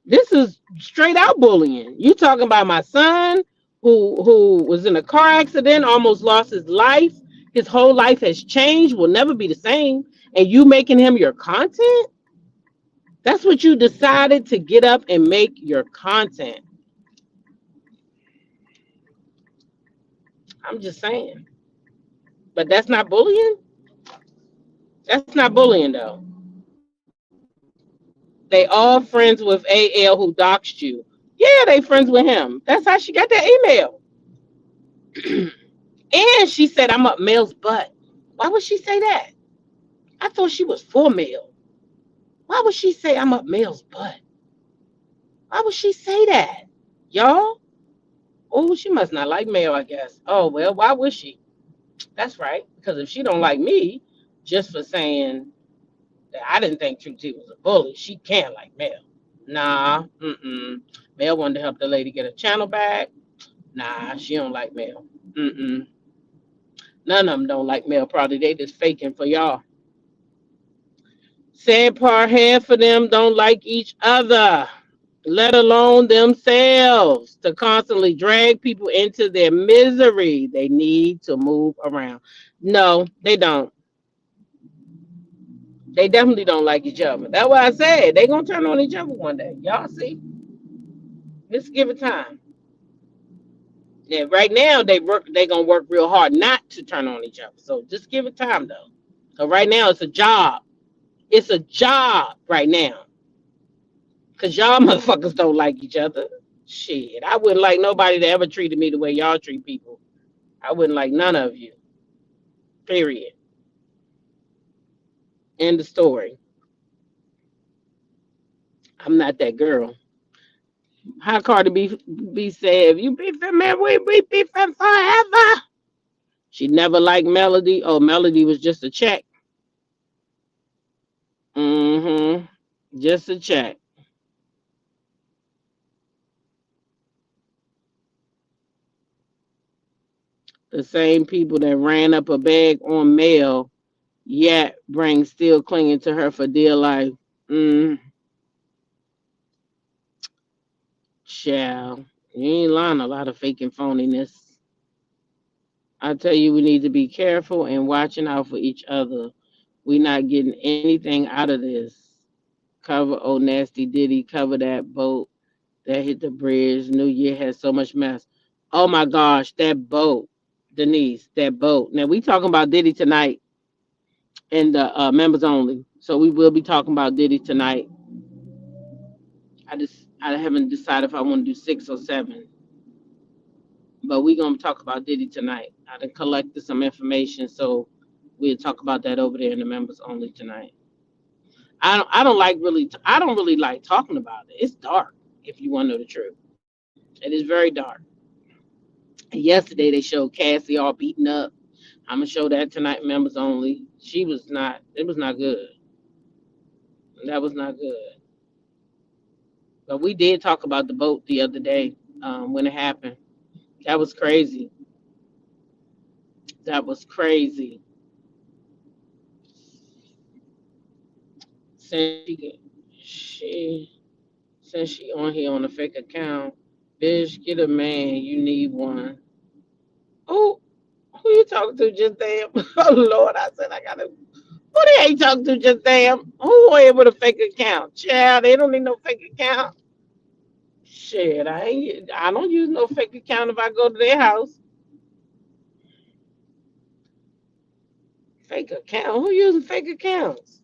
This is straight out bullying. You talking about my son who was in a car accident, almost lost his life. His whole life has changed, will never be the same. And you making him your content? That's what you decided to get up and make your content. I'm just saying. But that's not bullying? That's not bullying, though. They all friends with AL who doxed you. Yeah, they friends with him. That's how she got that email. And she said, I'm up Mel's butt. Why would she say that? I thought she was for Mel. Why would she say I'm up Mel's butt? Why would she say that? Y'all? Oh, she must not like Mel, I guess. Oh, well, why would she? That's right. Because if she don't like me just for saying that I didn't think True T was a bully, she can't like Mel. Nah, mm-mm. Mel wanted to help the lady get a channel back. Nah, she don't like Mel. Mm-mm. None of them don't like Mel. Probably they just faking for y'all. Sad part, half of them don't like each other, let alone themselves. To constantly drag people into their misery, they need to move around. No, they don't. They definitely don't like each other. That's why I said they gonna turn on each other one day. Y'all see? Just give it time. Yeah, right now they gonna work real hard not to turn on each other. So just give it time though. So right now it's a job. It's a job right now. Cause y'all motherfuckers don't like each other. Shit. I wouldn't like nobody that ever treated me the way y'all treat people. I wouldn't like none of you. Period. End of story. I'm not that girl. How Cardi B said, if you beefing man, we beefing forever. She never liked Melody. Oh, Melody was just a check. Mm-hmm. Just a check. The same people that ran up a bag on Mel, yet bring still clinging to her for dear life. Mm, child. You ain't lying, a lot of fake and phoniness. I tell you, we need to be careful and watching out for each other. We not getting anything out of this. Cover oh nasty Diddy, cover that boat that hit the bridge. New Year had so much mess. Oh my gosh, that boat, Denise, that boat. Now we talking about Diddy tonight in the members only. So we will be talking about Diddy tonight. I haven't decided if I want to do 6 or 7, but we gonna talk about Diddy tonight. I done collected some information, so we'll talk about that over there in the members only tonight. I don't really like talking about it. It's dark if you want to know the truth. It is very dark. Yesterday they showed Cassie all beaten up. I'm gonna show that tonight, members only. She was not. It was not good. That was not good. But we did talk about the boat the other day when it happened. That was crazy. That was crazy. Since she since she on here on a fake account, bitch, get a man. You need one. Oh, who you talking to just damn? Oh Lord, I said I gotta. Who they ain't talking to just damn? Who on here with a fake account? Child, they don't need no fake account. Shit, I don't use no fake account if I go to their house. Fake account? Who using fake accounts?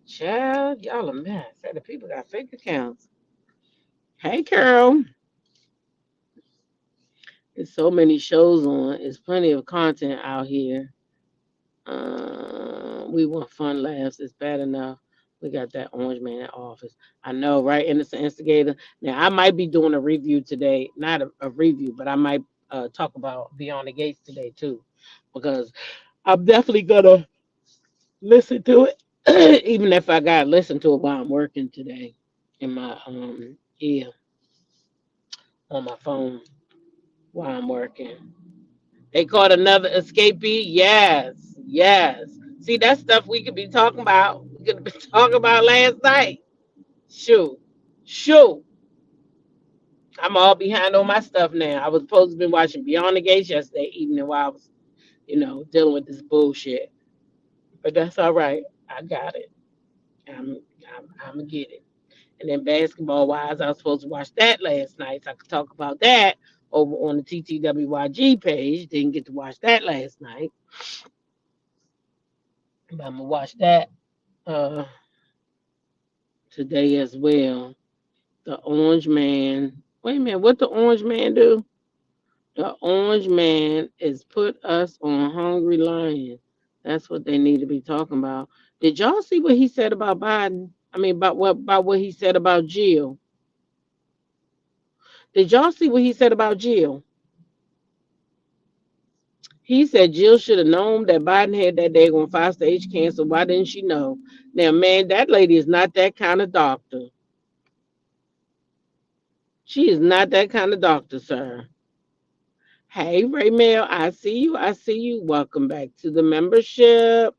Child, y'all a mess. Say the people got fake accounts. Hey, Carol. There's so many shows on. There's plenty of content out here. We want fun laughs. It's bad enough. We got that orange man in office. I know, right? Innocent instigator. Now, I might be doing a review today. Not a review, but I might talk about Beyond the Gates today, too. Because I'm definitely going to listen to it. Even if I got to listen to it while I'm working today in my ear on my phone while I'm working. They caught another escapee. Yes, yes. See, that's stuff we could be talking about. We could be talking about last night. Shoot, shoot. I'm all behind on my stuff now. I was supposed to be watching Beyond the Gates yesterday evening while I was, dealing with this bullshit. But that's all right. I got it. I'm, I'm gonna get it. And then basketball wise, I was supposed to watch that last night. So I could talk about that over on the TTWYG page. Didn't get to watch that last night. But I'm gonna watch that uh today as well. The Orange Man. Wait a minute, what the Orange Man do? The Orange Man is put us on Hungry Lion. That's what they need to be talking about. Did y'all see what he said about Biden? I mean, about what he said about Jill. Did y'all see what he said about Jill? He said Jill should have known that Biden had that day on 5-stage cancer. Why didn't she know? Now, man, that lady is not that kind of doctor. She is not that kind of doctor, sir. Hey, Raymel, I see you. I see you. Welcome back to the membership.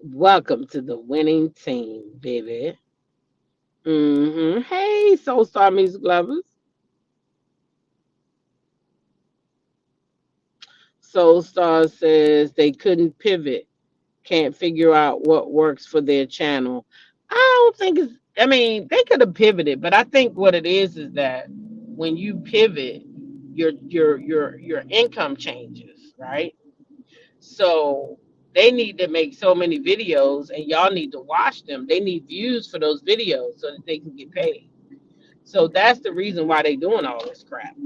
Welcome to the winning team, baby. Hey, Soul Star Music Lovers. Soul Star says they couldn't pivot, can't figure out what works for their channel. I don't think it's, I mean, they could have pivoted, but I think what it is that when you pivot, your income changes, right? So they need to make so many videos and y'all need to watch them. They need views for those videos so that they can get paid. So that's the reason why they doing all this crap.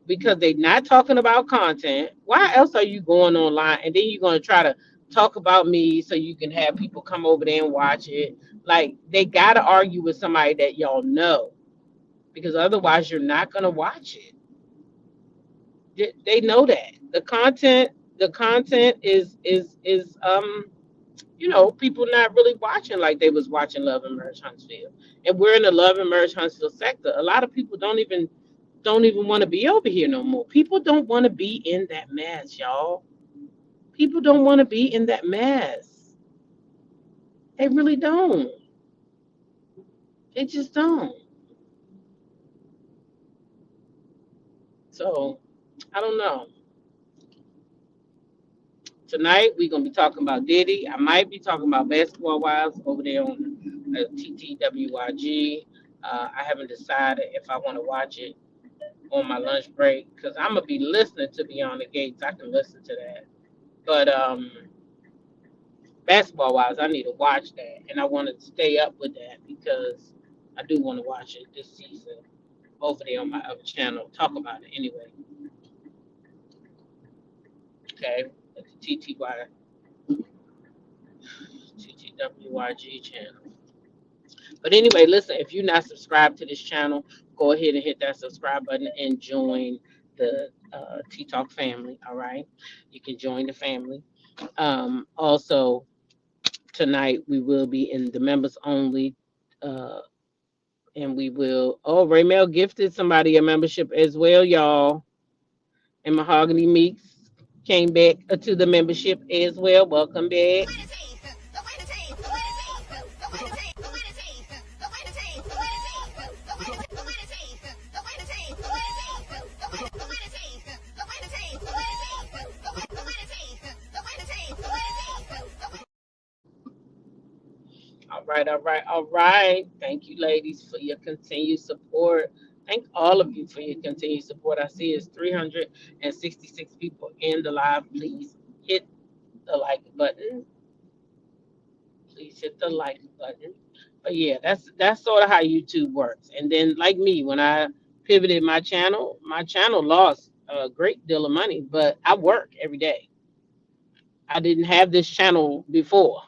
Because they're not talking about content. Why else are you going online and then you're going to try to talk about me so you can have people come over there and watch it? Like they got to argue with somebody that y'all know because otherwise you're not going to watch it. They know that the content is people not really watching like they was watching Love and Merge Huntsville, and we're in the Love and Merge Huntsville sector. A lot of people don't even want to be over here no more. People don't want to be in that mess, y'all. People don't want to be in that mess. They really don't. They just don't. So I don't know. Tonight we're gonna be talking about Diddy. I might be talking about Basketball Wives over there on TTWYG. I haven't decided if I want to watch it on my lunch break because I'm gonna be listening to Beyond the Gates. I can listen to that, but Basketball Wives, I need to watch that, and I want to stay up with that because I do want to watch it this season over there on my other channel. Talk about it anyway. Okay, at the TTWYG channel. But anyway, listen, if you're not subscribed to this channel, go ahead and hit that subscribe button and join the T Talk family. All right, you can join the family. Also, tonight we will be in the members only, uh, and we will. Oh, Raymel gifted somebody a membership as well, y'all. And Mahogany Meeks came back to the membership as well. Welcome back. All right, all right, all right. Thank you, ladies, for your continued support. Thank all of you for your continued support. I see it's 366 people in the live. Please hit the like button. Please hit the like button. But yeah, that's sort of how YouTube works. And then, like me, when I pivoted my channel lost a great deal of money, but I work every day. I didn't have this channel before.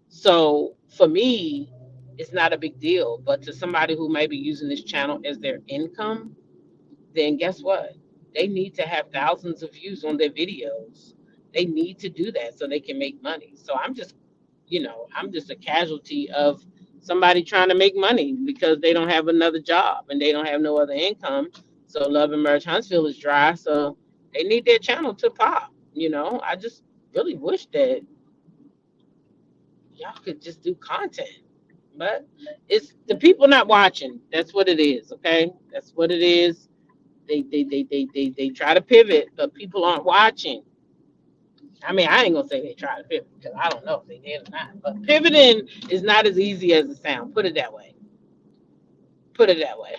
So for me, it's not a big deal. But to somebody who may be using this channel as their income, then guess what? They need to have thousands of views on their videos. They need to do that so they can make money. So I'm just a casualty of somebody trying to make money because they don't have another job and they don't have no other income. So Love and Merge Huntsville is dry. So they need their channel to pop. I just really wish that y'all could just do content. But it's the people not watching. That's what it is. Okay, that's what it is. They try to pivot, but people aren't watching. I mean, I ain't gonna say they try to pivot because I don't know if they did or not. But pivoting is not as easy as it sounds. Put it that way. Put it that way.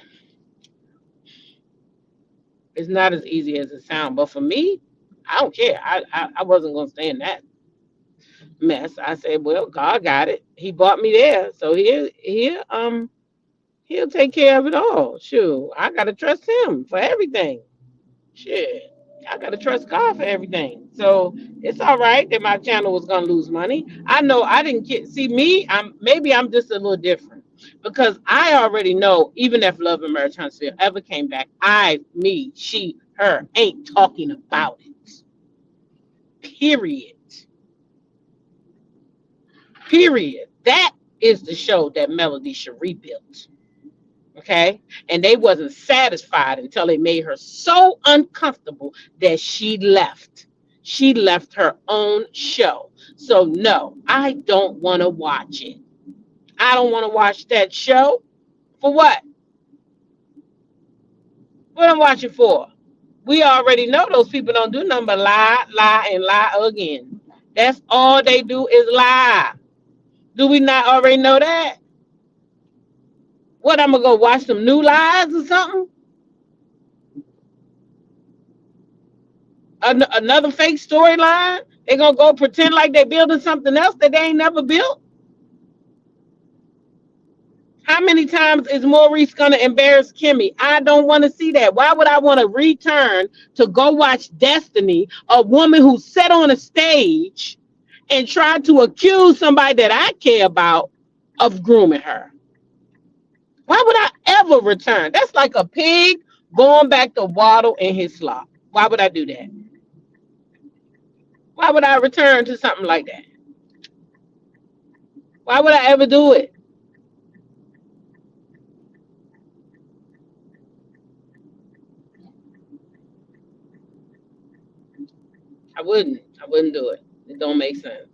It's not as easy as it sounds. But for me, I don't care. I wasn't gonna stay in that mess. I said, well, God got it. He brought me there. So here, He'll take care of it all. Shoot, I gotta trust him for everything. Shit. I gotta trust God for everything. So it's all right that my channel was gonna lose money. I know I didn't get see me, I'm just a little different. Because I already know even if Love and Marriage Huntsville ever came back, she, her ain't talking about it. Period. Period. That is the show that Melody should rebuild. Okay, and they wasn't satisfied until it made her so uncomfortable that she left her own show. So no, I don't want to watch it. I don't want to watch that show. For what I'm watching for? We already know those people don't do nothing but lie, lie, and lie again. That's all they do is lie. Do we not already know that? What, I'm gonna go watch some new lies or something? Another fake storyline? They're gonna go pretend like they're building something else that they ain't never built? How many times is Maurice gonna embarrass Kimmy? I don't want to see that. Why would I want to return to go watch Destiny, a woman who sat on a stage and tried to accuse somebody that I care about of grooming her? Why would I ever return? That's like a pig going back to waddle in his slop. Why would I do that? Why would I return to something like that? Why would I ever do it? I wouldn't. I wouldn't do it. It don't make sense.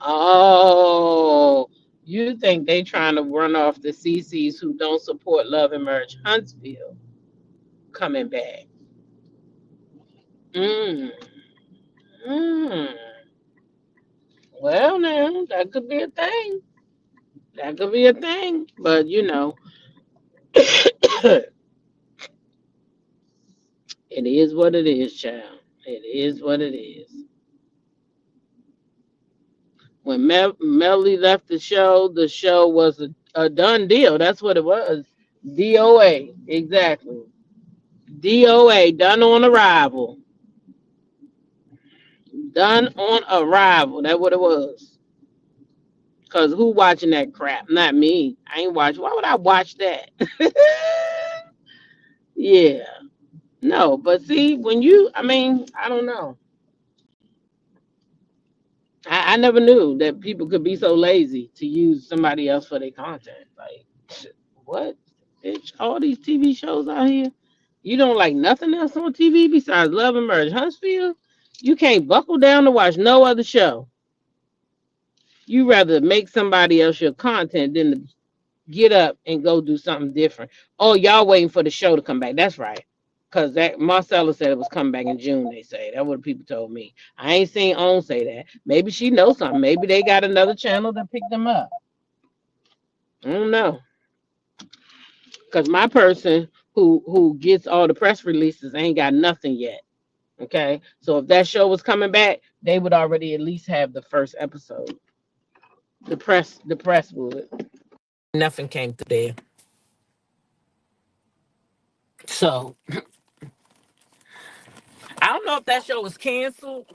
Oh, you think they trying to run off the CCs who don't support Love and Merge Huntsville coming back? Mm, mm. Well, now that could be a thing. That could be a thing. But it is what it is, child. It is what it is. When Melly left the show was a done deal. That's what it was. DOA, exactly. DOA, done on arrival. Done on arrival. That's what it was. Cause who watching that crap? Not me. I ain't watching. Why would I watch that? Yeah. No, but see, I don't know. I never knew that people could be so lazy to use somebody else for their content. Like, what? Bitch, all these TV shows out here. You don't like nothing else on TV besides Love and Merge Huntsville? You can't buckle down to watch no other show. You rather make somebody else your content than to get up and go do something different. Oh, y'all waiting for the show to come back. That's right. Cause that Marcella said it was coming back in June. They say that's what people told me. I ain't seen On say that. Maybe she knows something. Maybe they got another channel that picked them up. I don't know. Cause my person who gets all the press releases ain't got nothing yet. Okay, so if that show was coming back, they would already at least have the first episode. The press would. Nothing came to there. So I don't know if that show was canceled.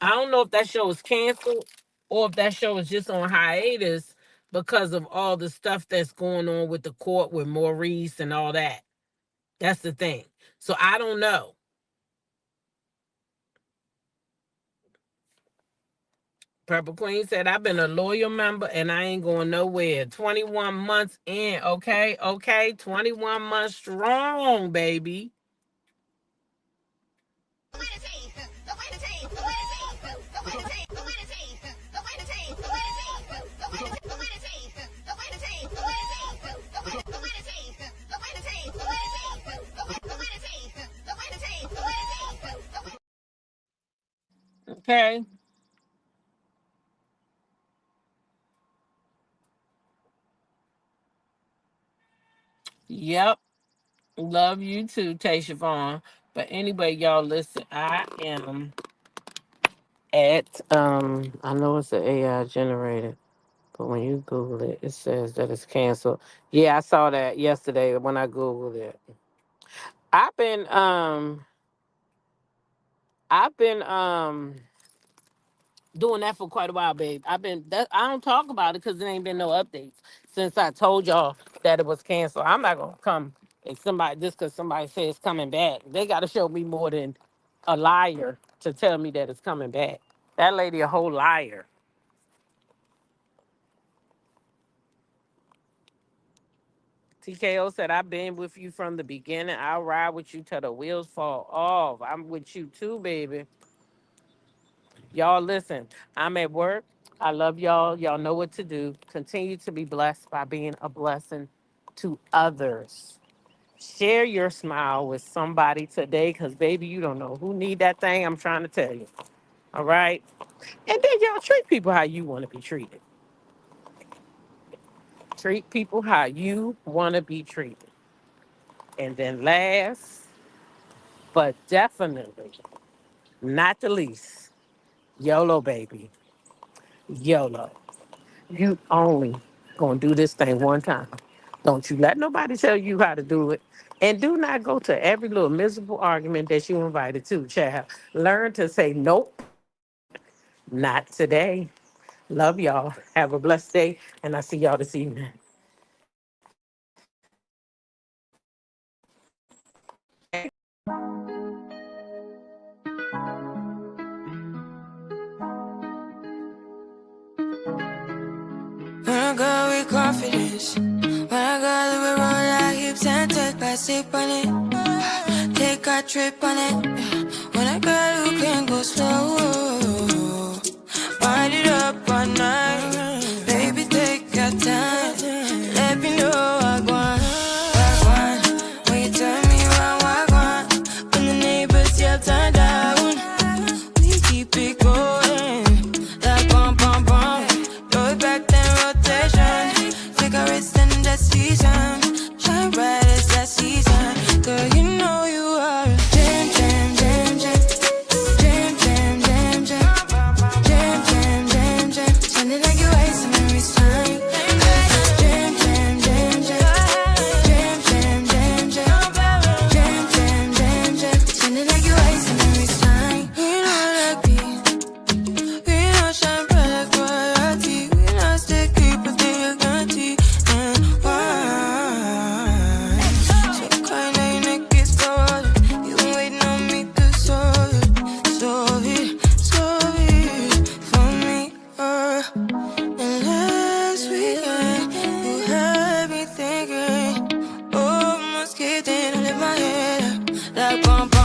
I don't know if that show was canceled or if that show is just on hiatus because of all the stuff that's going on with the court with Maurice and all that. That's the thing. So I don't know. Purple Queen said, I've been a loyal member and I ain't going nowhere. 21 months in. Okay. Okay. 21 months strong, baby. Okay. Yep. Love you too, Tasha Vaughn. But anyway, y'all listen, I am at I know it's an AI generated, but when you Google it, it says that it's canceled. Yeah, I saw that yesterday when I Googled it. I've been I've been doing that for quite a while, babe. I don't talk about it because there ain't been no updates since I told y'all that it was canceled. I'm not gonna come and somebody just because somebody says it's coming back. They gotta show me more than a liar to tell me that it's coming back. That lady a whole liar. TKO said, I've been with you from the beginning. I'll ride with you till the wheels fall off. I'm with you too, baby. Y'all listen, I'm at work. I love y'all. Y'all know what to do. Continue to be blessed by being a blessing to others. Share your smile with somebody today because, baby, you don't know who need that thing. I'm trying to tell you. All right? And then y'all treat people how you want to be treated. Treat people how you want to be treated. And then last, but definitely not the least, YOLO, baby. YOLO. You only gonna do this thing one time. Don't you let nobody tell you how to do it. And do not go to every little miserable argument that you invited to, child. Learn to say nope, not today. Love y'all. Have a blessed day, and I see y'all this evening. When I go with confidence, when I go to roll our hips and take a sip on it, take a trip on it. When I go, you can go slow, wind it up all night. Baby, take your time, let me know I want. When you turn me around, I want. When the neighbors yell, turn down, we keep it going. Like bum bum bum, throw it back then rotation. Take a risk in the season, shine bright as that season. Girl, you know you are a jam jam jam jam, jam jam jam jam, jam jam jam jam. Sounding like you're wasting every time. Jam jam jam jam, jam jam jam jam, jam jam jam jam. Sounding like you're wasting every time. We know like this. We don't shine bright like royalty. We not stay creep until you guarantee and why. So kind of your neck is falling. You been waiting on me to solve it for me. And last weekend you had me thinking, oh, I'm scared, then I let my head up like bump.